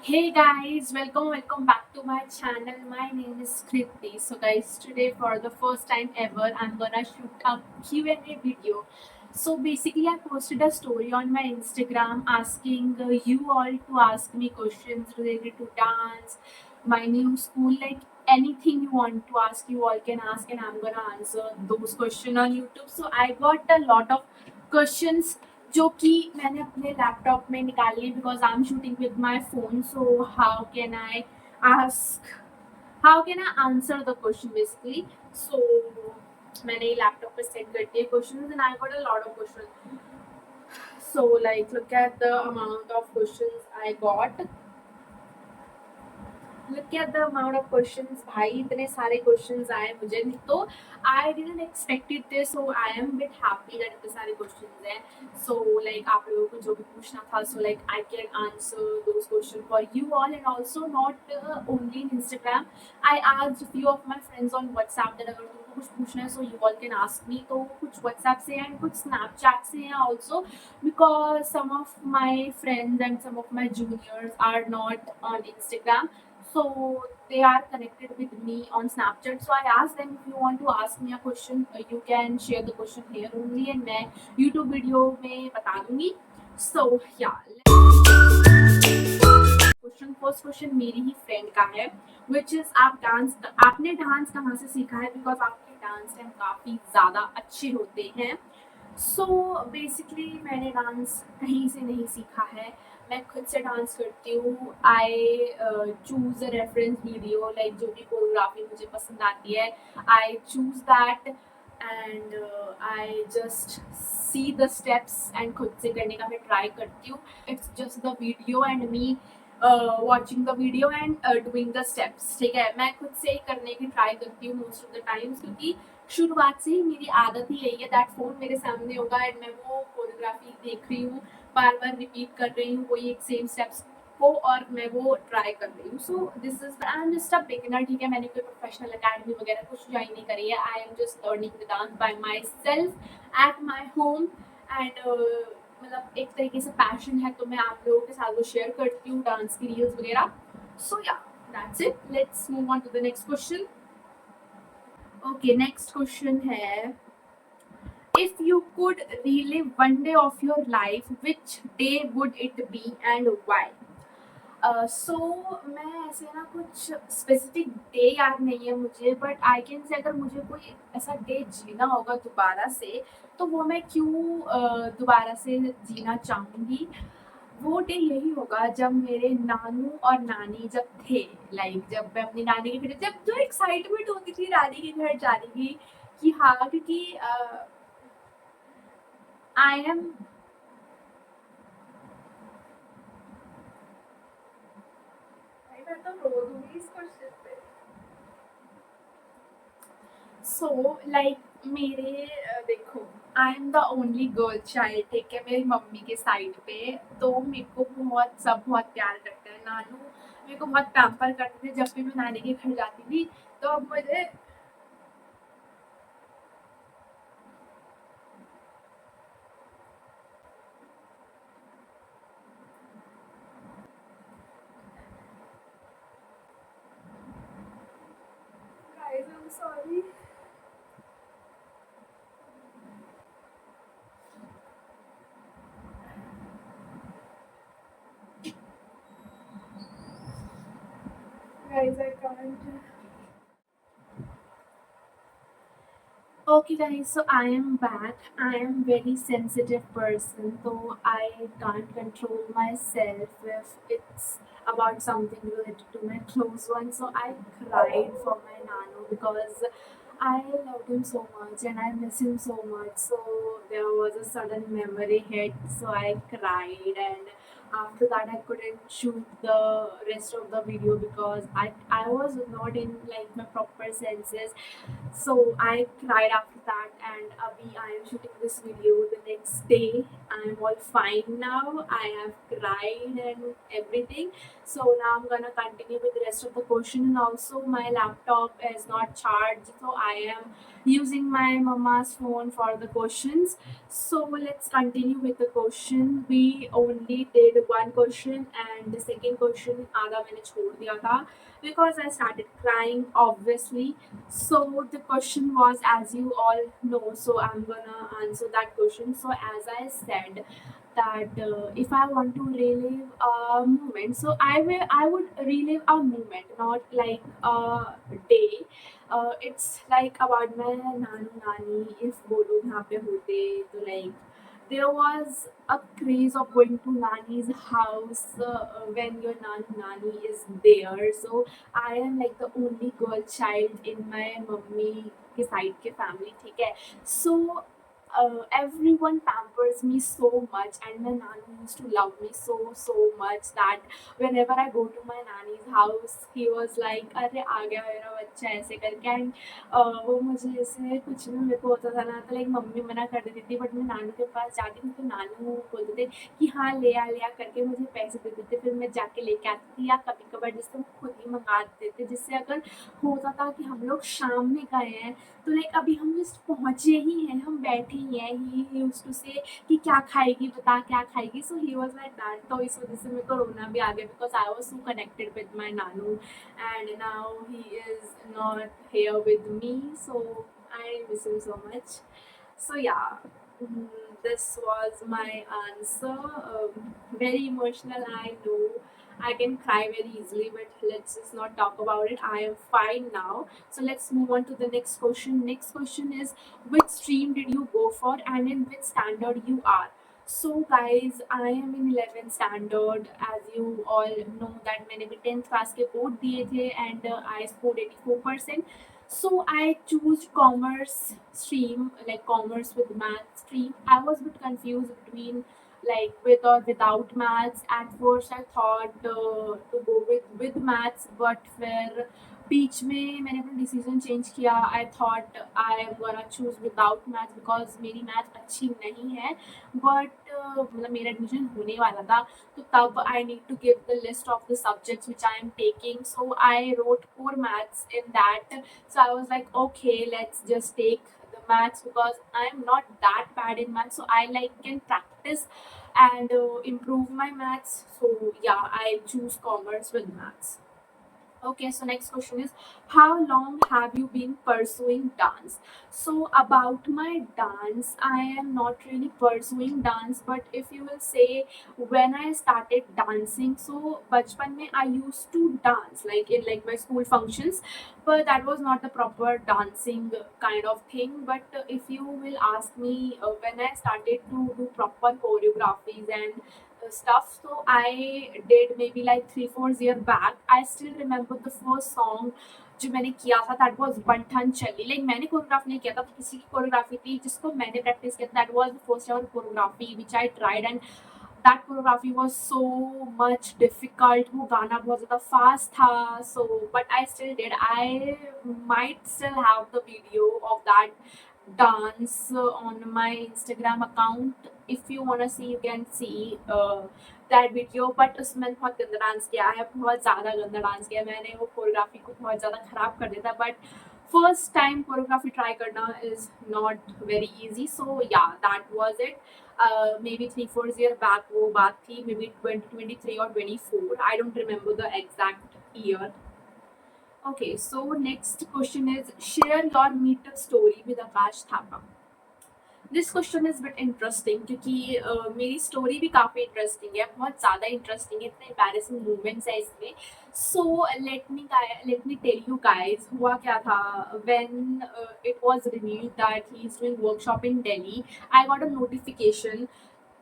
Hey guys, welcome back to my channel. My name is Kriti. So guys, today for the first time ever, I'm gonna shoot a Q&A video. So basically, I posted a story on my Instagram asking you all to ask me questions related to dance, my new school, like anything you want to ask, you all can ask, and I'm gonna answer those questions on YouTube. So I got a lot of questions जो कि मैंने अपने laptop में निकाली है because I am shooting with my phone so ask how can I answer the question basically so मैंने ये laptop पे सेट कर दिए question and I got a lot of question so like look at the amount of question I got look at the amount of questions भाई इतने सारे questions आए मुझे नहीं तो I didn't expected this so I am bit happy that इतने सारे questions हैं सो लाइक आप लोगों को जो भी पूछना था so like I can answer those question for you all and also not only in Instagram I asked few of my friends on WhatsApp that अगर तुमको कुछ पूछना है so you all can ask me तो कुछ WhatsApp से हैं and कुछ स्नैपचैट से हैं also because some of my friends and some of my juniors are not on Instagram so they are connected with me on Snapchat. So I asked them if you want to ask me a question, you can share the question here only, and मैं YouTube video में बता दूँगी. So yeah. Question first question मेरी ही friend का है which is आपने dance कहाँ से सीखा है बिकॉज आपके डांस टाइम काफ़ी ज़्यादा अच्छे होते हैं सो बेसिकली मैंने डांस कहीं से नहीं सीखा है मैं खुद से डांस करती हूँ I choose a reference video like जो भी कोरियोग्राफी मुझे पसंद आती है I choose that and I just see the steps and खुद से करने का मैं ट्राई करती हूँ it's just the video and me watching the video and doing the steps ठीक है मैं खुद से ही करने की ट्राई करती हूँ मोस्ट ऑफ द टाइम्स क्योंकि शुरुआत से ही मेरी आदत ही यही है दैट फोन मेरे सामने होगा एंड मैं वो कोरियोग्राफी देख रही हूँ बार बार रिपीट कर रही हूँ वही एक सेम स्टेप्स को और मैं वो ट्राई कर रही हूँ so this is I am just a beginner ठीक है मैंने कोई प्रोफेशनल अकेडमी वगैरह कुछ ज्वाइन नहीं करी है I am just learning the dance bye my self at my home and मतलब एक तरीके से पैशन है तो मैं आप लोगों के साथ वो शेयर करती हूँ डांस की रील्स वगैरह सो या that's it let's move on to the next question okay next question है if you could relive one day of your life which day would it be and why सो मैं ऐसे ना कुछ specific day याद नहीं है मुझे बट आई कैन से अगर मुझे कोई ऐसा डे जीना होगा दोबारा से तो वो मैं क्यों दोबारा से जीना चाहूँगी वो डे यही होगा जब मेरे नानू और नानी जब थे लाइक जब मैं अपनी नानी के घर जब जो एक्साइटमेंट होती थी नानी के घर जाने की कि हाँ क्योंकि आई एम मैं तो रो दूंगी इस क्वेश्चन पे सो लाइक मेरे देखो I am the only girl child ठीक है मेरी मम्मी के साइड पे तो मेरे को बहुत सब बहुत प्यार करते हैं नानू मेरे को बहुत पैम्पर करते थे जब भी मैं नानी के घर जाती थी तो अब मुझे guys I'm sorry guys I can't Okay guys, so I am back. I am very sensitive person, so I can't control myself if it's about something related to my close one. So I cried for my nano because I loved him so much and I miss him so much. So there was a sudden memory hit, so I cried and after that I couldn't shoot the rest of the video because I was not in like my proper senses so I cried after that, and Abhi, I am shooting this video the next day. I am all fine now. I have cried and everything. So now I'm gonna continue with the rest of the question, and also my laptop is not charged, so I am using my mama's phone for the questions. So let's continue with the question. We only did one question, and the second question आधा मैंने छोड़ दिया था because I started crying, obviously. So the question was, as you all know, so I'm gonna answer that question. So as I said, that if I want to relive a moment, so I would relive a moment, not like a day. It's like about my nanu nani. If वो लोग यहाँ पे होते तो like there was a craze of going to nani's house when your nanu nani is there. So I am like the only girl child in my mummy के side के family, ठीक है. So everyone pampers me so much, and my nanny used to love me so much that whenever I go to my nanny's house, he was like, अरे आ गया मेरा बच्चा ऐसे करके. एंड वो मुझे ऐसे कुछ भी मेरे को होता था ना, तो लाइक मम्मी मना कर देती थी, बट मैं नानू के पास जाती थी तो नानू बोलते थे कि हाँ ले आ करके मुझे पैसे देते थे, फिर मैं जाके लेके आती थी, या कभी कभार जिससे वो खुद ही मंगा देते थे, जिससे अगर होता था कि हम लोग शाम में गए हैं तो लाइक अभी हम जस्ट पहुंचे ही हैं, हम बैठे ही हैं, ही यूज्ड टू से कि क्या खाएगी बता क्या खाएगी. सो ही वाज लाइक दैट. तो इस वजह से मेरे को रोना भी आ गया because I was so connected with my Nanu, and now he is not here with me, so I miss him so much. So yeah, this was my answer. Very emotional, I know. I can cry very easily, but let's just not talk about it. I am fine now. So let's move on to the next question. Next question is, which stream did you go for and in which standard you are? So guys, I am in 11th standard. As you all know that मैंने भी 10th class के board दिए थे, and I scored 84%. So I choose commerce stream, like commerce with math stream. I was a bit confused between like with or without maths. At first I thought to go with maths, but फिर बीच में मैंने अपना decision change किया. I thought I am gonna choose without maths because मेरी math अच्छी नहीं है, but मतलब मेरा एडमिशन होने वाला था, तो तब I need to give the list of the subjects which I am taking. So I wrote core maths in that. So I was like, okay, let's just take the maths because I'm not that bad in maths. So I like can practice and improve my maths. So yeah, I choose commerce with maths. Okay, so next question is, how long have you been pursuing dance? So about my dance, I am not really pursuing dance, but if you will say when I started dancing, so bachpan mein I used to dance like in like my school functions, but that was not the proper dancing kind of thing. But if you will ask me when I started to do proper choreographies and stuff. So I did maybe like 3-4 years back. I still remember the first song जो मैंने किया था, that was बंठन चली. Like मैंने choreograph नहीं किया था, तो किसी की कोरियोग्राफी थी जिसको मैंने प्रैक्टिस किया था. That was the first ever choreography which I tried, and that choreography was so much difficult. वो गाना बहुत ज़्यादा फास्ट था. So but I still did. I might still have the video of that dance on my Instagram account. If you wanna see, you can see that video. But उसमें बहुत गंदा dance किया है, बहुत ज़्यादा गंदा डांस किया. मैंने वो कोरियोग्राफी को बहुत ज़्यादा ख़राब कर दिया था. But first time choreography try करना is not very easy. So yeah that was it. May be 3-4 years back वो बात थी. May be 2023 or 24. I don't remember the exact year. Okay, so next question is, share your meetup story with Akash Thapa. This question is bit interesting क्योंकि मेरी story भी काफ़ी interesting है, बहुत ज़्यादा इंटरेस्टिंग है. इतने एम्बैरेसिंग मोमेंट्स है इसमें. So let me tell you guys हुआ क्या था. When it was revealed that he is doing workshop in Delhi, I got a notification.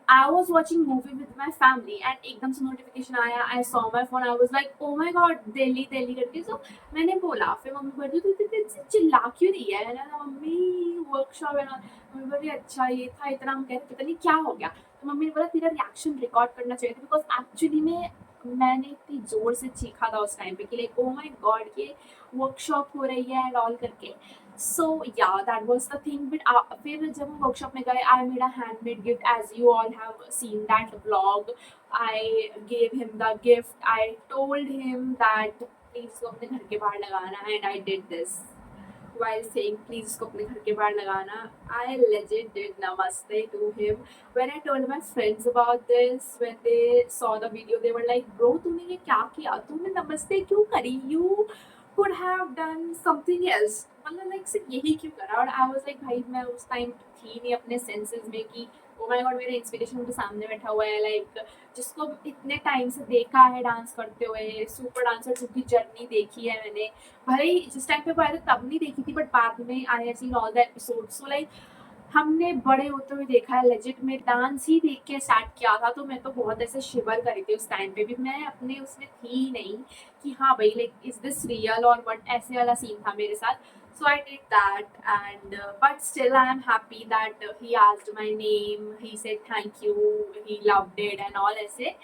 I was watching movie with my family and एकदम से notification आया. I saw my phone. I was like, oh my god, Delhi Delhi करके. So मैंने बोला, फिर mummy बोली तू चिल्ला क्यों रही है. मैंने कहा मम्मी वर्कशॉप है ना. मम्मी बोली अच्छा ये था, इतना हम कहते पता नहीं क्या हो गया. तो मम्मी ने बोला तेरा रिएक्शन रिकॉर्ड करना चाहिए था, बिकॉज एक्चुअली में मैंने इतनी जोर से चीखा था उस टाइम पे कि लाइक ओ माई गॉड ये वर्कशॉप हो रही है एंड ऑल करके. So yeah that was the thing but फिर जब हम वर्कशॉप में गए I made a handmade gift as you all have seen that vlog I gave him the gift I told him that please इसको अपने घर के बाहर लगाना and I did this while saying please इसको अपने घर के बाहर लगाना. I legit did namaste to him. When I told my friends about this, when they saw the video, they were like, bro तूने ये क्या किया, तूने नमस्ते क्यों करी, you could have done something else. मतलब लाइक सिर्फ यही क्यों करा. और आई वाज लाइक भाई मैं उस टाइम थी नहीं अपने सेंसेस में कि ओ माय गॉड मेरे इंस्पिरेशन के सामने बैठा हुआ है, लाइक जिसको इतने टाइम से देखा है डांस करते हुए, सुपर डांसर की जर्नी देखी है मैंने. भले ही जिस टाइम पे वो आया था तब नहीं देखी थी बट बाद में I have seen all the episode. So like हमने बड़े होते हुए देखा है. लेजिट में डांस ही देख के स्टार्ट किया था तो मैं तो बहुत ऐसे शिवर करी थी उस टाइम पे भी. मैं अपने उसमें थी ही नहीं कि हाँ भाई लाइक इज दिस रियल और वट, ऐसे वाला सीन था मेरे साथ. So I did that and but still I am happy that he asked my name, he said thank you, he loved it and all ऐसे.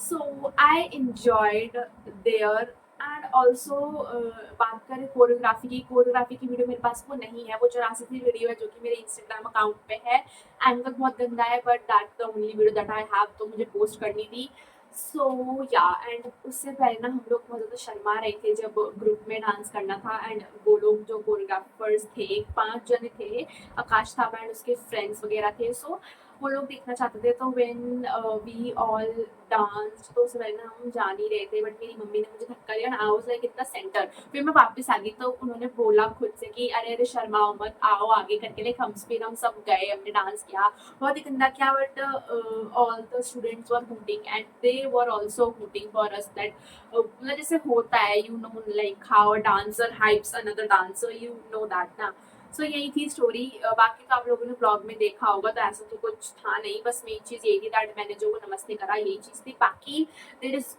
So I enjoyed there. And also बात करें choreography की video मेरे पास वो नहीं है. वो 84वीं video है जो कि मेरे इंस्टाग्राम अकाउंट पे है. एंगल बहुत गंदा है but that the only video that I have, तो मुझे पोस्ट करनी थी. सो या एंड उससे पहले ना हम लोग बहुत ज़्यादा शर्मा रहे थे जब ग्रुप में डांस करना था. एंड वो लोग जो कोरियोग्राफर्स थे 5 जने थे, आकाश था एंड उसके फ्रेंड्स वगैरह थे. सो वो लोग देखना चाहते थे. तो व्हेन वी ऑल डांस तो उससे पहले हम जा नहीं रहे थे बट मेरी मम्मी ने मुझे धक्का दिया. आई वाज लाइक इतना सेंटर. फिर मैं वापस आ गई तो उन्होंने बोला खुद से कि अरे अरे शर्माओ मत, आओ आगे करके. लाइक हम सब गए, हमने डांस किया, बहुत ही गंदा किया but all the students were hooting and they were also hooting for us. That मतलब जैसे होता है you know like how a dancer hypes another dancer, you know that ना. सो यही थी स्टोरी. बाकी तो आप लोगों ने ब्लॉग में देखा होगा तो ऐसा तो कुछ था नहीं. बस मेन चीज़ यही थी दैट मैंने जो वो नमस्ते करा यही चीज़ थी. बाकी there is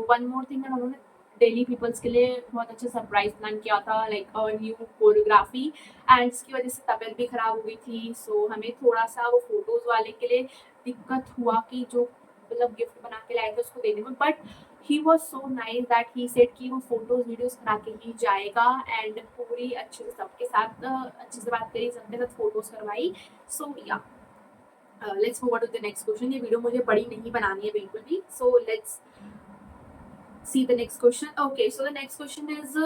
one more thing that उन्होंने डेली पीपल्स के लिए बहुत अच्छा सरप्राइज प्लान किया था लाइक न्यू कोरियोग्राफी. एंड इसकी वजह से तबीयत भी खराब हो गई थी. सो हमें थोड़ा सा वो फोटोज़ वाले के लिए दिक्कत हुआ कि जो मतलब गिफ्ट बना के लाए थे उसको देने में. But he was so nice that he said कि वो फोटोज वीडियोज करा के ही जाएगा. एंड पूरी अच्छे से सबके साथ अच्छे से बात करी, सबके साथ फोटोज करवाई. So yeah let's move on to the next question. ये वीडियो मुझे बड़ी नहीं बनानी है बिल्कुल भी. So let's see the next question. Okay, so the next question is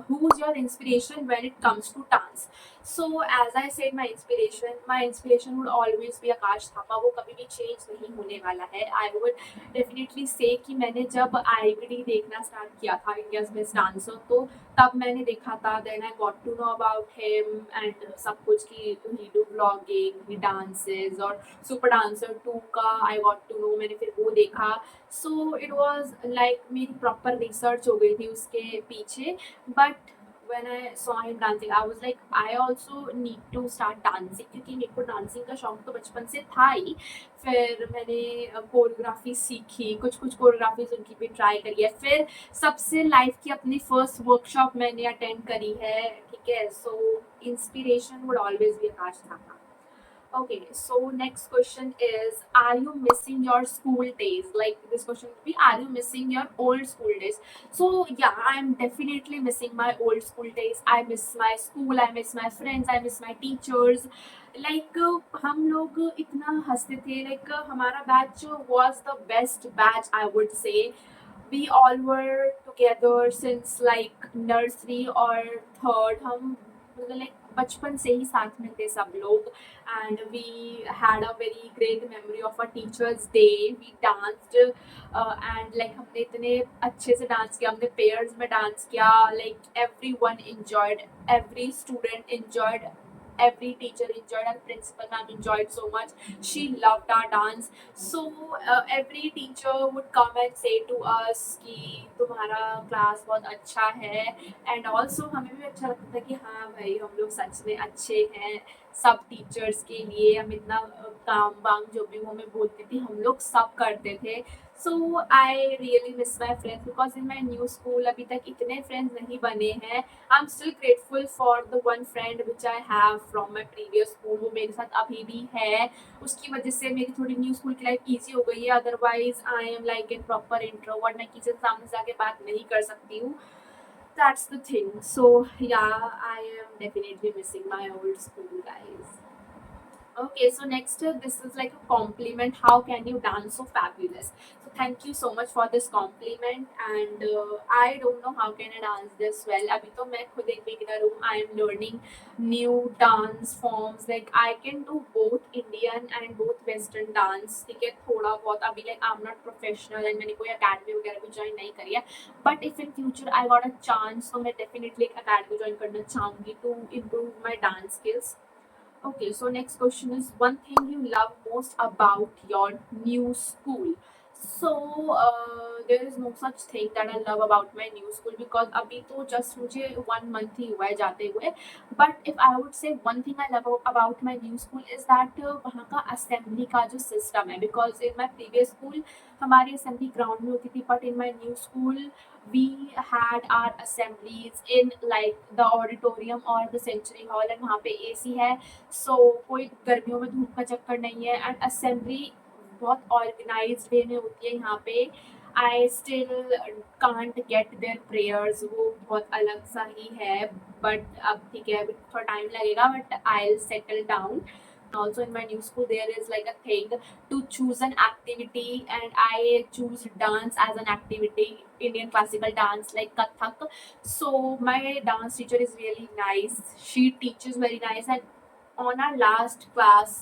who's your inspiration when it comes to dance? So as I said, my inspiration would always be Akash Thapa. वो कभी भी change नहीं होने वाला है. I would definitely say कि मैंने जब IBD देखना start किया था India's Best Dancer तो तब मैंने देखा था. Then I got to know about him and सब कुछ कि he do vlogging, he dances और Super Dancer 2 का I got to know. मैंने फिर वो देखा. सो इट वॉज लाइक मेरी प्रॉपर रिसर्च हो गई थी उसके पीछे. But when I saw him dancing, I was like, I also need to start dancing क्योंकि मेरे को डांसिंग का शौक तो बचपन से था ही. फिर मैंने कोरियोग्राफी सीखी, कुछ कोरियोग्राफीज उनकी भी ट्राई करी है. फिर सबसे लाइफ की अपनी फर्स्ट वर्कशॉप मैंने अटेंड करी है. ठीक है. So inspiration would always be Akash Thapa. Okay, so next question is, are you missing your school days? Like this question would be, are you missing your old school days? So yeah, I'm definitely missing my old school days. I miss my school, I miss my friends, I miss my teachers. Like हम लोग इतना हंसते थे. Like हमारा batch was the best batch, I would say. We all were together since like nursery or third. हम मतलब like बचपन से ही साथ में थे सब लोग. And we had a very great memory of a teachers day. We danced and like हमने इतने अच्छे से डांस किया. हमने पेयर्स में डांस किया. Like every one enjoyed, every student enjoyed, every teacher enjoyed, our principal ma'am enjoyed so much. She loved our dance. So every teacher would come and say to us कि तुम्हारा class बहुत अच्छा है. And also हमें भी अच्छा लगता था कि हाँ भाई हम लोग सच में अच्छे हैं. सब टीचर्स के लिए हम इतना काम वाम जो भी वो हमें बोलती थी हम लोग सब करते थे. So I really miss my friends because in my new school अभी तक इतने फ्रेंड्स नहीं बने हैं. I am still grateful for the one friend which I have from my previous school. वो मेरे साथ अभी भी है. उसकी वजह से मेरी थोड़ी न्यू स्कूल की लाइफ ईजी हो गई है. Otherwise I am like in proper introvert. मैं किसी के सामने से आके बात नहीं कर सकती हूँ. that's the thing. So yeah, I am definitely missing my old school, guys. Okay, so next, this is like a compliment. How can you dance so fabulous? So thank you so much for this compliment. And I don't know how can I dance this well. अभी तो मैं खुद एक beginner हूँ. I am learning new dance forms. Like I can do both Indian and both Western dance. ठीक है, थोड़ा बहुत अभी like I'm not professional and मैंने कोई academy वगैरह भी join नहीं करी है. But if in future I got a chance, तो मैं definitely एक academy join करना चाहूँगी to improve my dance skills. Okay, so next question is one thing you love most about your new school. So there is no such thing that I love about my new school because अभी तो just मुझे 1 month ही हुआ है जाते हुए. But if I would say one thing I love about my new school is that वहाँ का assembly का जो system है, because in my previous school हमारी assembly ground में होती थी, but in my new school we had our assemblies in like the auditorium or the Century Hall and वहाँ पे AC है. सो कोई गर्मियों में धूप का चक्कर नहीं है एंड असेंबली बहुत ऑर्गेनाइज्ड वे में होती है यहाँ पे. I still can't get their prayers, वो बहुत अलग सा ही है. बट अब ठीक है, अभी थोड़ा टाइम लगेगा but I will settle down. Also in my new school there is like a thing to choose an activity and I choose dance as an activity, Indian classical dance like Kathak. So my dance teacher is really nice, she teaches very nice. And on our last class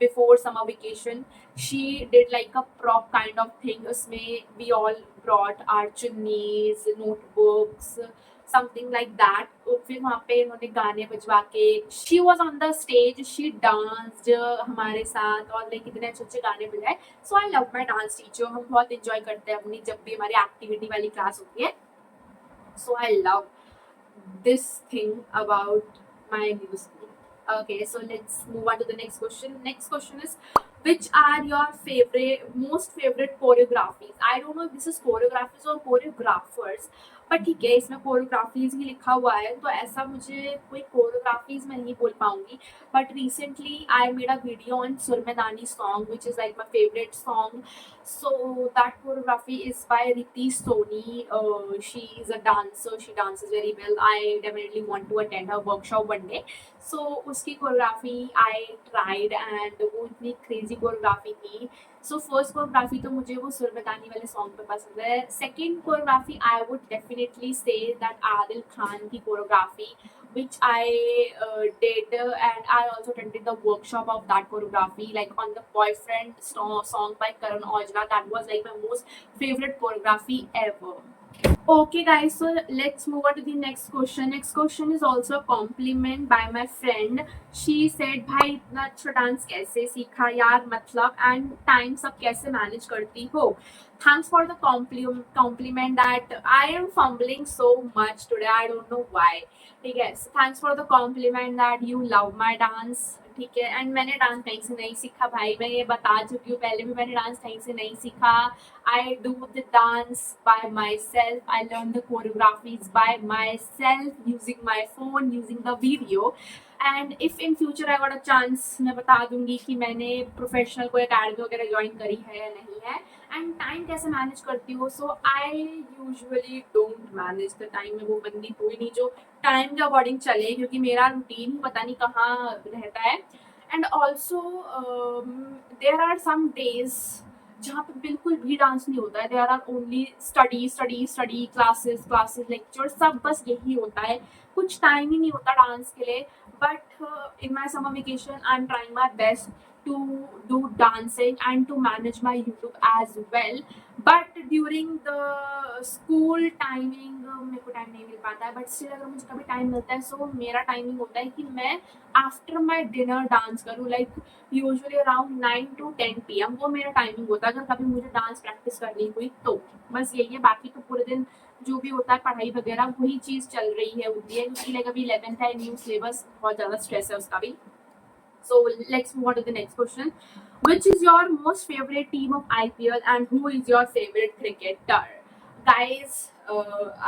before summer vacation she did like a prop kind of thing. Usme we all brought our chunnis, notebooks, something like that. फिर वहाँ पे उन्होंने गाने बजवा के she was on the stage, she danced हमारे साथ और लाइक इतने अच्छे अच्छे गाने बजाए. So I love my dance teacher, हम बहुत enjoy करते हैं अपनी जब भी हमारी एक्टिविटी वाली क्लास होती है. So I love this thing about my new school. Okay, so let's move on to the next question. Next question is, which are your most favorite choreographies? I don't know if this is choreographies or choreographers, but ठीक है, इसमें choreographies ही लिखा हुआ है तो ऐसा मुझे कोई कोरियोग्राफीज मैं नहीं बोल पाऊंगी. But recently I made a video on Surmedani song which is like my favourite song. So that choreography is by Riti Soni. She is a dancer. She dances very well. I definitely want to attend her workshop one day. So उसकी choreography I tried and वो इतनी crazy choreography थी. So first choreography तो मुझे वो सुरमदानी वाले song पे पसंद है. Second choreography I would definitely say that Adil Khan की choreography which I did and I also attended the workshop of that choreography like on the Boyfriend song by Karan Aujla. That was like my most favorite choreography ever. Okay guys, so let's move on to the next question. Next question is also a compliment by my friend. She said भाई इतना अच्छा dance कैसे सीखा यार, मतलब and time सब कैसे manage करती हो. Thanks for the compliment that I am fumbling so much today. I don't know why. ठीक है, so thanks for the compliment that you love my dance. ठीक है, एंड मैंने डांस कहीं से नहीं सीखा भाई, मैं ये बता चुकी हूँ पहले भी, मैंने डांस कहीं से नहीं सीखा. I do the dance by myself. I learn the choreographies by myself using my phone, using the video. And if in future I got a chance, मैं बता दूंगी कि मैंने प्रोफेशनल कोई अकेडमी वगैरह ज्वाइन करी है या नहीं है. एंड टाइम कैसे मैनेज करती हो. So I usually don't manage the time. मैं वो बंदी कोई नहीं जो टाइम के अकॉर्डिंग चले, क्योंकि मेरा रूटीन पता नहीं कहाँ रहता है. And also there are some days जहाँ पे बिल्कुल भी डांस नहीं होता है. There are only study study study, classes classes, lecture, सब बस यही होता है. कुछ टाइम ही नहीं होता डांस के लिए. But in my summer vacation I am trying my best to do dancing and to manage my YouTube as well. But during the school timing मेरे को टाइम नहीं मिल पाता है. बट स्टिल अगर मुझे कभी टाइम मिलता है सो मेरा टाइमिंग होता है कि मैं आफ्टर माई डिनर डांस करूँ, like usually around 9 to 10 PM. वो मेरा टाइमिंग होता है अगर कभी मुझे डांस प्रैक्टिस करनी हुई तो. बस यही है. बाकी तो पूरे दिन जो भी होता है पढ़ाई वगैरह वही चीज़ चल रही है होती है, क्योंकि लाइक अभी 11th है, न्यू सिलेबस, बहुत ज़्यादा स्ट्रेस है उसका भी. So let's move on to the next question. Which is your most favorite team of IPL and who is your favorite cricketer? Guys,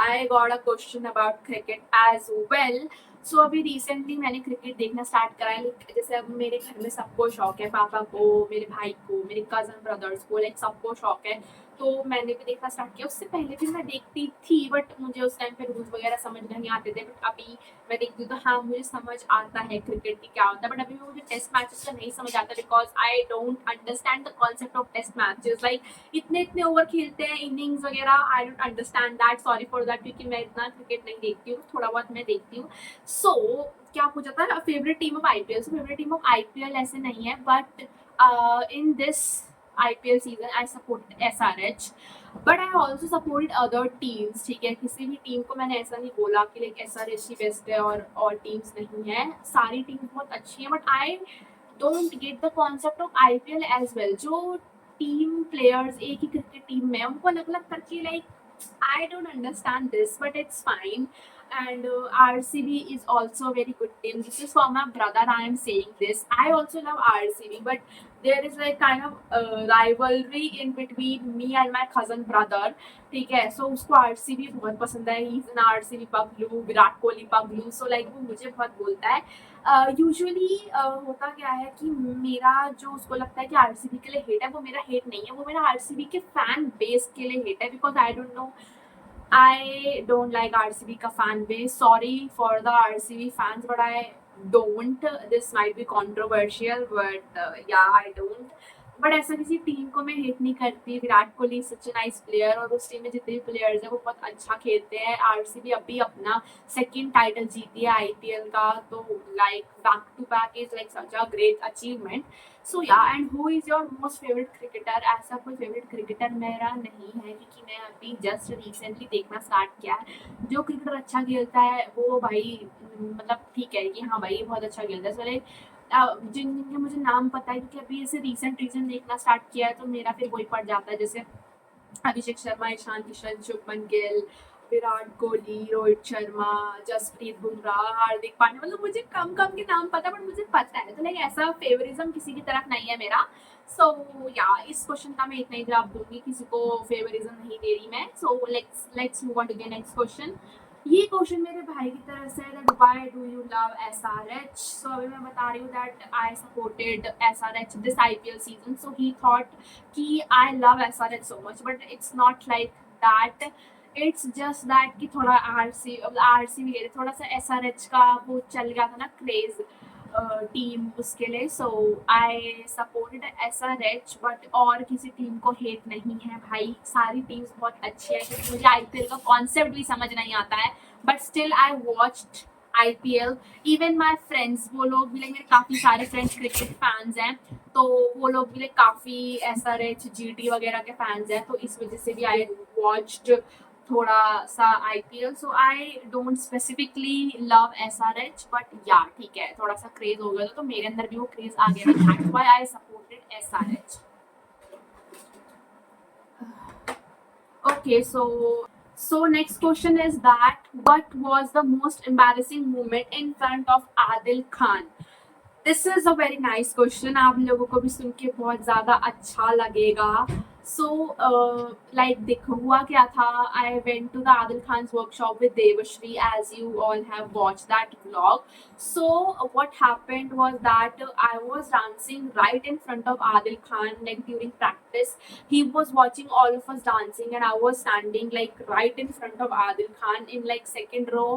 I got a question about cricket as well. So अभी recently मैंने cricket देखना start करा है. जैसे अब मेरे घर में सबको शौक है, पापा को, मेरे भाई को, मेरे कजन ब्रदर्स को, लाइक सबको शौक है. तो मैंने भी देखना स्टार्ट किया। उससे पहले भी मैं देखती थी बट मुझे उस टाइम पे रूल्स वगैरह समझ नहीं आते थे, बट अभी मैं देखती हूँ तो हाँ मुझे समझ आता है क्रिकेट की क्या होता है। बट अभी भी मुझे टेस्ट मैचेस का नहीं समझ आता because I don't understand the concept of test matches. Like इतने इतने ओवर खेलते हैं, इनिंग्स वगैरह, I don't understand that, sorry for that, क्योंकि मैं इतना क्रिकेट नहीं देखती हूँ, थोड़ा बहुत मैं देखती हूँ। सो क्या पूछा था favourite team of IPL? So favourite team of IPL ऐसे नहीं है, but in this IPL season I supported SRH, but I also supported other teams। ठीक है, किसी भी टीम को मैंने ऐसा नहीं बोला कि लाइक SRH ही बेस्ट है और टीम्स नहीं है, सारी टीम्स बहुत अच्छी है, but I don't get the concept of IPL as well. जो टीम प्लेयर्स एक ही क्रिकेट टीम में उनको अलग अलग करके, like I don't understand this, but it's fine. And RCB is also a very good team. This is for my brother I am saying this. I also love RCB, but there is like kind of rivalry in between me and my cousin brother। ठीक है, so उसको RCB बहुत पसंद है, he is an RCB पगलू, Virat Kohli पगलू, so like वो मुझे बहुत बोलता है। यूजुअली होता क्या है कि मेरा जो उसको लगता है कि आरसीबी के लिए हेट है, वो मेरा हेट नहीं है, वो मेरा आरसीबी के फैन बेस के लिए हेट है, because I don't no, I don't like RCB ka fan base. Sorry for the RCB fans, but I don't. This might be controversial, but yeah, I don't. But ऐसा किसी team को मैं hate नहीं करती। विराट कोहली सच a nice player, और उस team में जितने भी प्लेयर्स हैं वो बहुत अच्छा खेलते हैं। आरसीबी अभी अपना सेकंड टाइटल जीती है आईपीएल का, तो like back to back is like such a great achievement. So yeah, and who is your most favourite cricketer? ऐसा कोई फेवरेट क्रिकेटर मेरा नहीं है, क्योंकि मैं अभी जस्ट रिसेंटली देखना स्टार्ट किया है। जो क्रिकेटर अच्छा खेलता है वो भाई मतलब ठीक है कि हाँ भाई बहुत अच्छा खेलता है, सो लाइक जिनके मुझे नाम पता है, क्योंकि अभी ऐसे रिसेंट देखना स्टार्ट किया है, तो मेरा फिर वही पड़ जाता है, जैसे अभिषेक शर्मा, ईशान किशन, शुभमन गिल, विराट कोहली, रोहित शर्मा, जसप्रीत बुमराह, हार्दिक पांड्या, मतलब मुझे कम कम के नाम पता है बट मुझे पता है, तो लाइक ऐसा फेवरिज्म किसी की तरफ नहीं है मेरा। सो या, इस क्वेश्चन का मैं इतना ही जवाब दूंगी, किसी को फेवरिज्म नहीं दे रही मैं। So let's move on to the next question. ये क्वेश्चन मेरे भाई की तरफ से, that why do you love SRH? So अभी मैं बता रही हूँ that I supported SRH this IPL season, so he thought कि I love SRH so much, but it's not like that. It's just that कि थोड़ा आरसीबी थोड़ा सा एसआरएच का वो चल गया था ना क्रेज टीम उसके लिए, सो आई सपोर्टेड एसआरएच, बट और किसी टीम को हेट नहीं है भाई, सारी टीम्स बहुत अच्छी है, क्योंकि मुझे आईपीएल का कॉन्सेप्ट भी समझ नहीं आता है, but still I watched IPL. Even my friends, वो लोग भी, मेरे काफ़ी सारे फ्रेंड्स क्रिकेट फैंस हैं, तो वो लोग भी काफ़ी एसआरएच जीटी वगैरह के फैंस हैं, तो इस वजह से भी आई वॉच्ड थोड़ा सा IPL. So I don't specifically love SRH, but या ठीक है, थोड़ा सा क्रेज हो गया तो मेरे अंदर भी वो क्रेज आ गया, that's why I supported SRH. Okay, so next question is that what was the most embarrassing moment in front of Adil Khan? This is a very nice question, आप लोगों को भी सुन के बहुत ज़्यादा अच्छा लगेगा। सो लाइक देखो हुआ क्या था, I went to the Adil Khan workshop with Devshree, as you all have watch that vlog. So what happened was that I was dancing right in front of Adil Khan, like during practice he was watching all of us dancing and I was standing like right in front of Adil Khan in like second row।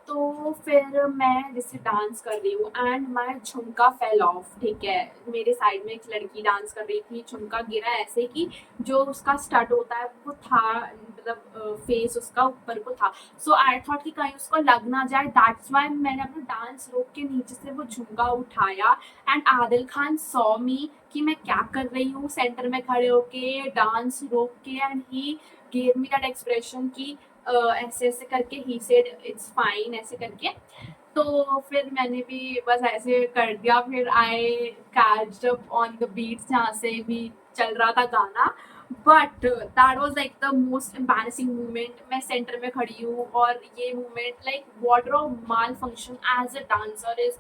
तो फिर मैं जैसे dance कर रही हूँ and my झुमका fell off. ठीक है, मेरे साइड में एक लड़की डांस कर रही थी, झुमका गिरा ऐसे कि जो उसका स्टड होता है वो था, मतलब फेस उसका ऊपर को था। सो आई थॉट कि कहीं उसको लग ना जाए, दैट्स वाई मैंने अपना डांस रोक के नीचे से वो झुमका उठाया and Adil Khan saw me कि मैं क्या कर रही हूँ सेंटर में खड़े होके डांस रोक के, and he gave me that expression कि ऐसे ऐसे करके ही सेड इट्स फाइन ऐसे करके। तो फिर मैंने भी बस ऐसे कर दिया, फिर I catched up on the beats जहाँ से भी चल रहा था गाना, but that was like the most embarrassing moment. मैं सेंटर में खड़ी हूँ और ये moment like wardrobe malfunction as a dancer is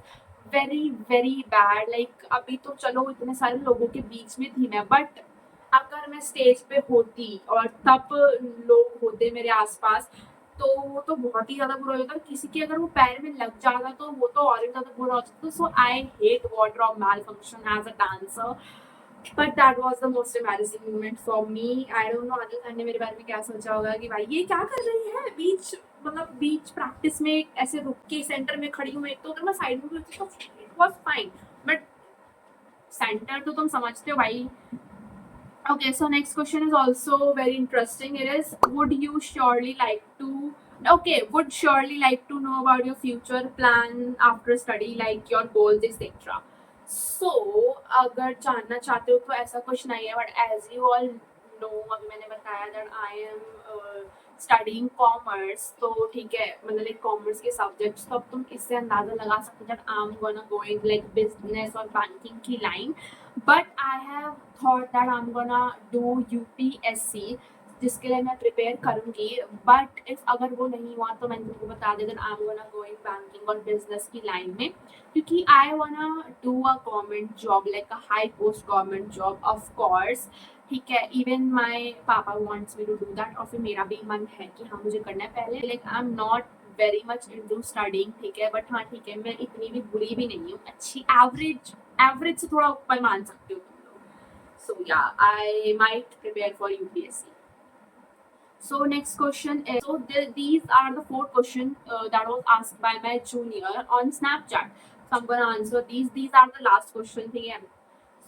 very very bad. Like अभी तो चलो इतने सारे लोगों के बीच में थी मैं, बट अगर मैं स्टेज पे होती और तब लोग होते मेरे आसपास, तो बहुत ही ज़्यादा बुरा होता। किसी के अगर वो पैर में लग जाता तो वो तो और भी ज़्यादा बुरा होता। So I hate wardrobe malfunction as a dancer. But that was the most embarrassing moment for me. I don't know Adil Khan ने मेरे बारे में क्या सोचा होगा कि भाई ये क्या कर रही है बीच, मतलब बीच प्रैक्टिस में ऐसे रुक के सेंटर में खड़ी हूँ। एक तो अगर मैं साइड में भी होती तो it was fine, but centre तो तुम समझते हो भाई। Okay, so next question is also very interesting. It is, would you surely like to, okay, would surely like to know about your future plan after study, like your goals, etc. So, अगर जानना चाहते हो तो ऐसा कुछ नहीं है, but as you all know, अभी मैंने बताया that I am studying commerce, तो ठीक है, मतलब like commerce के subjects, तो अब तुम इससे अंदाजा लगा सकते हो that I'm gonna go in like business और banking की line. But I have thought that I'm gonna do UPSC, जिसके लिए मैं प्रिपेयर करूँगी। बट इफ अगर वो नहीं हुआ तो मैंने तुमको बता दिया I am gonna going banking और बिजनेस की लाइन में, क्योंकि I wanna do a government job, like a high post government job of course. ठीक है, even my papa wants me to do that, और फिर मेरा भी मन है कि हाँ मुझे करना है। पहले like I am not very much into studying, ठीक है, बट हाँ ठीक है, मैं इतनी भी बुरी भी नहीं हूँ, अच्छी एवरेज से थोड़ा ऊपर मान सकते हो तुम लोग। सो या I might prepare for UPSC. So next question is, so these are the 4 questions that was asked by my junior on Snapchat. So I'm gonna answer these. These are the last questions again.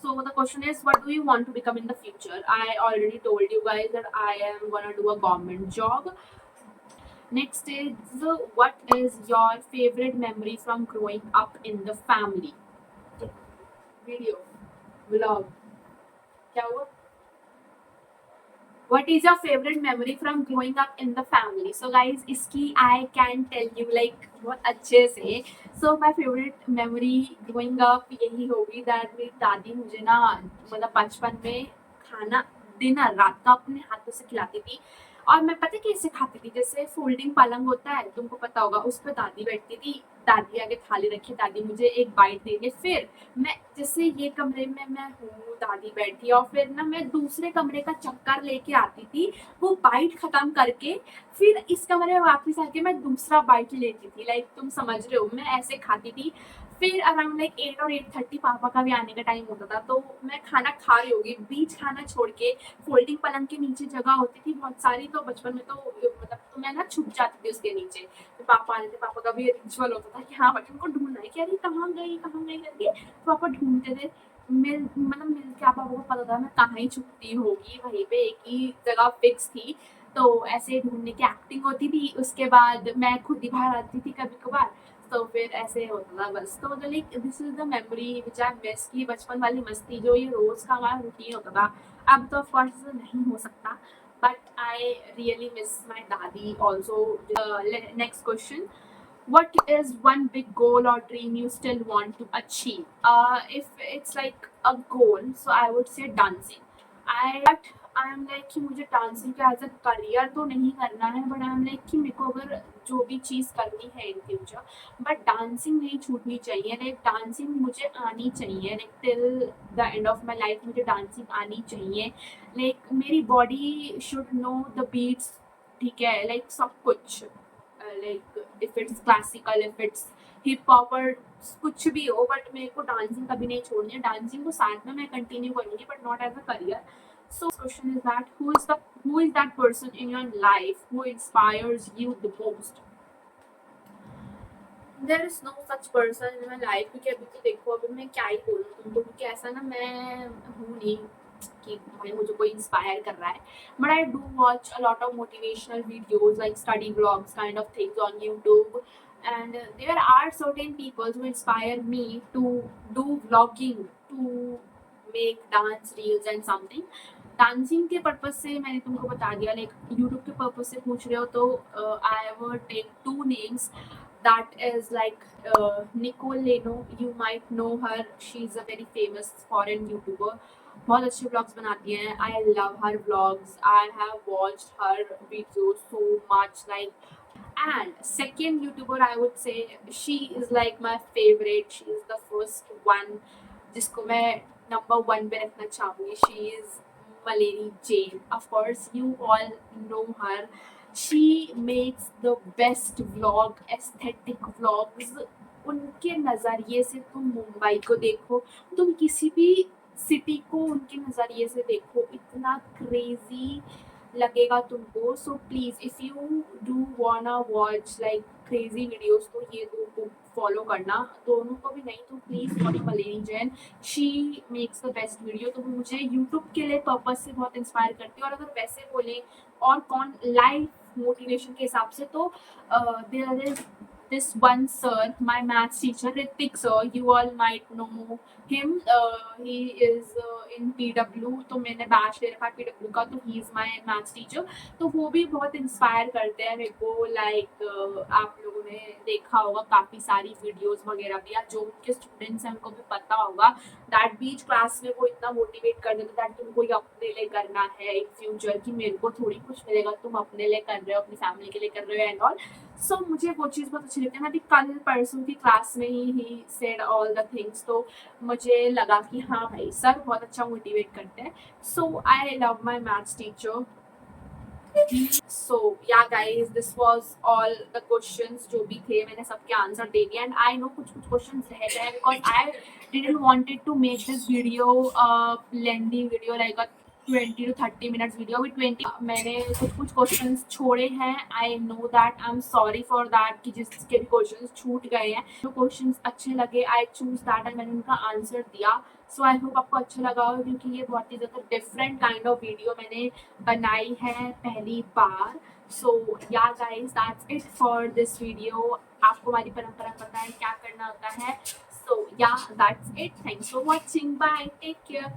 So the question is, what do you want to become in the future? I already told you guys that I am gonna do a government job. Next is, what is your favorite memory from growing up in the family? Video, vlog, क्या हुआ? What is your favorite memory from growing up in the family? So guys, इसकी I can tell you like बहुत अच्छे से. So my favorite memory growing up यही होगी that मेरी दादी मुझे ना मतलब बचपन में खाना डिनर रात का अपने हाथों से खिलाती थी। और मैं पता कैसे खाती थी, जैसे फोल्डिंग पलंग होता है, तुमको पता होगा, उस पर दादी बैठती थी, दादी आगे थाली रखी, दादी मुझे एक बाइट देंगे, फिर मैं जैसे ये कमरे में मैं हूँ, दादी बैठी, और फिर ना मैं दूसरे कमरे का चक्कर लेके आती थी, वो बाइट खत्म करके फिर इस कमरे में वापस आके मैं दूसरा बाइट लेती थी। लाइक तुम समझ रहे हो, मैं ऐसे खाती थी। फिर अराउंड लाइक 8 और 8:30 पापा का भी आने का टाइम होता था, तो मैं खाना खा रही होगी, बीच खाना छोड़ के फोल्डिंग पलंग के नीचे जगह होती थी बहुत सारी, तो बचपन में तो मतलब तो मैं ना छुप जाती थी उसके नीचे। तो पापा आने थे, पापा का भी रिचुअल होता था कि हाँ बच्चों को ढूंढना है कि अरे कहाँ गई करके, तो पापा ढूंढते थे। मिल के पापा को पता था मैं कहाँ ही छुपती होगी, वहीं पे एक ही जगह फिक्स थी, तो ऐसे ढूंढने की एक्टिंग होती थी। उसके बाद मैं खुद ही बाहर आती थी कभी कभार, तो फिर ऐसे होता था बस। तो मतलब like this is the memory which I miss, की बचपन वाली मस्ती जो ये रोज का हमारा रूटीन होता था। अब तो ऑफकोर्स नहीं हो सकता, but I really miss my dadi also. Next question, what is one big goal or dream you still want to achieve? If it's like a goal, so I would say dancing. But I am like कि मुझे dancing का as a career तो नहीं करना है, but I am like कि मेरे को अगर जो भी चीज़ करनी है इन फ्यूचर, बट डांसिंग नहीं छूटनी चाहिए। लाइक डांसिंग मुझे आनी चाहिए, like till the end of my life मुझे डांसिंग आनी चाहिए। लाइक मेरी body should know the beats, ठीक है, लाइक सब कुछ, like if it's classical, if it's hip hop और कुछ भी हो, बट मेरे को डांसिंग कभी नहीं छोड़नी है। डांसिंग को साथ में मैं कंटिन्यू करूँगी, but not as a career. So question is that, who is that person in your life who inspires you the most? There is no such person in my life, क्योंकि अभी तो देखो, अभी मैं क्या ही बोलूँ तुमको, क्योंकि ऐसा ना मैं हूँ नहीं कि भाई मुझे कोई इंस्पायर कर रहा है, but I do watch a lot of motivational videos like study blogs kind of things on YouTube, and there are certain people who inspire me to do vlogging, to make dance reels and something. Dancing के purpose से मैंने तुमको बता दिया, like YouTube के purpose से पूछ रहे हो तो I would take 2 names, that is like Nicole Leno. You might know her, she's a very famous foreign YouTuber, बहुत अच्छे vlogs बनाती हैं। I love her vlogs, I have watched her videos so much, like, and second YouTuber I would say, she is like my favorite, she is the first one जिसको मैं number 1 पे रखना चाहूँगी। she is Maleni Jane, of course you all know her, she makes the best vlog, aesthetic vlogs। उनके नज़रिए से तुम मुंबई को देखो, तुम किसी भी सिटी को उनके नज़रिए से देखो, इतना क्रेजी लगेगा तुमको। So please if you do वांना watch like crazy videos तो ये दो को फॉलो करना, दोनों को भी नहीं तो please follow Malini Jain, she makes the best video. तो वो मुझे यूट्यूब के लिए पर्पज से बहुत इंस्पायर करती है। और अगर वैसे बोले और कौन लाइफ मोटिवेशन के हिसाब से, तो there is this one sir, my maths teacher, Ritik sir, you all might know him. He is in PW, तो मैंने बैच ले रखा है PW का, तो he is my maths teacher। तो वो भी बहुत इंस्पायर करते हैं मेरे को। लाइक आप लोगों ने देखा होगा काफ़ी सारी वीडियोस वगैरह भी, या जो उनके स्टूडेंट्स हैं उनको भी पता होगा दैट बीच क्लास में वो इतना मोटिवेट कर देते दैट तुमको ये अपने लिए करना है इन फ्यूचर, कि मेरे को थोड़ी कुछ मिलेगा, तुम अपने लिए कर रहे हो, अपनी फैमिली के लिए कर रहे हो एंड ऑल। सो मुझे वो चीज़ बहुत अच्छी लगती है। मैं अभी कल परसों की क्लास में he said all the things, तो मुझे लगा कि हाँ भाई सर बहुत अच्छा मोटिवेट करते हैं। So I love my maths teacher. So yeah guys this was all the questions जो भी थे, मैंने सबके आंसर दे दिए। एंड आई नो कुछ कुछ क्वेश्चन रह गए because I didn't wanted to make this video lengthy video like 20 to 30 minutes video. With 20 मैंने कुछ कुछ क्वेश्चंस छोड़े हैं। I know that, I am sorry for that कि जिसके भी क्वेश्चंस छूट गए हैं। जो क्वेश्चंस अच्छे लगे आई चूज दैट एंड मैंने उनका आंसर दिया। सो आई होप आपको अच्छा लगा हो, क्योंकि ये बहुत ही ज़्यादा डिफरेंट काइंड ऑफ वीडियो मैंने बनाई है पहली बार। सो yeah guys that's it for this video. आपको हमारी परंपरा पता है क्या करना होता है। सो या that's it, thanks for watching, bye, take care.